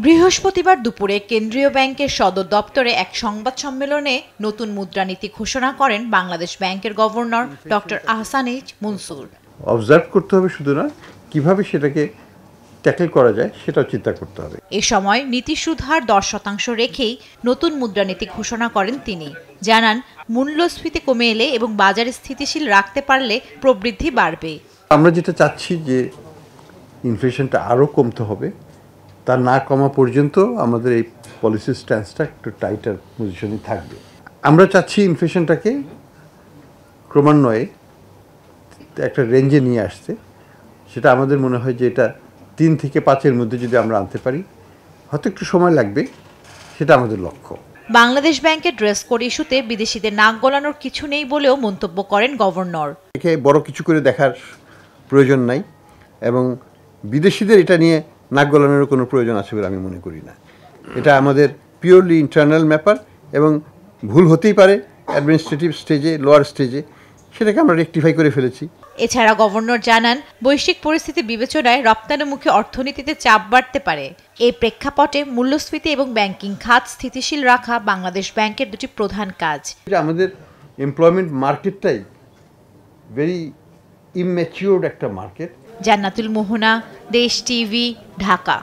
বৃহস্পতিবার দুপুরে কেন্দ্রীয় ব্যাংকের সদর দপ্তরে এক সংবাদ সম্মেলনে নতুন মুদ্রানীতি ঘোষণা করেন বাংলাদেশ ব্যাংকের governor doctor Ahsan H Mansur. Observe করতে হবে শুধু না, কিভাবে সেটাকে ট্যাকল করা যায় সেটাও চিন্তা করতে হবে। এ সময় নীতি সুদ হার 10% রেখেই নতুন মুদ্রানীতি ঘোষণা করেন তিনি। জানান, মূল্যস্ফীতি কমে এলে এবং বাজারে স্থিতিশীল রাখতে পারলে প্রবৃদ্ধি বাড়বে। আমরা যেটা চাচ্ছি যে ইনফ্লেশনটা আরও কমতে হবে, তা না কমা পর্যন্ত আমাদের এই পলিসি স্ট্যান্সটা একটু টাইটার পজিশনে থাকবে। আমরা চাচ্ছি ইনফ্লেশনটাকে ক্রমান্বয়ে একটা রেঞ্জে নিয়ে আসতে। সেটা আমাদের মনে হয় যে এটা 3 থেকে 5-এর মধ্যে যদি আমরা আনতে পারি, হয়তো একটু সময় লাগবে, সেটা আমাদের লক্ষ্য। বাংলাদেশ ব্যাংকের ড্রেস কোড ইস্যুতে বিদেশিদের নাক গলানোর কিছু নেই বলেও মন্তব্য করেন গভর্নর। একে বড় কিছু করে দেখার প্রয়োজন নাই এবং বিদেশিদের এটা নিয়ে নাক গলানোর কোনো প্রয়োজন আছে বলে আমি মনে করি না। এটা আমাদের পিওরলি ইন্টারনাল ব্যাপার এবং ভুল হতেই পারে অ্যাডমিনিস্ট্রেটিভ স্টেজে, লোয়ার স্টেজে, সেটাকে আমরা রেকটিফাই করে ফেলেছি। এছাড়া গভর্নর জানান, বৈশ্বিক পরিস্থিতি বিবেচনায় রপ্তানিমুখী অর্থনীতিতে চাপ বাড়তে পারে। এই প্রেক্ষাপটে মূল্যস্ফীতি এবং ব্যাংকিং খাত স্থিতিশীল রাখা বাংলাদেশ ব্যাংকের দুটি প্রধান কাজ। আমাদের এমপ্লয়মেন্ট মার্কেটটাই ভেরি ইম্যাচিউরড একটা মার্কেট। জান্নাতুল মোহনা, দেশ টিভি, ঢাকা।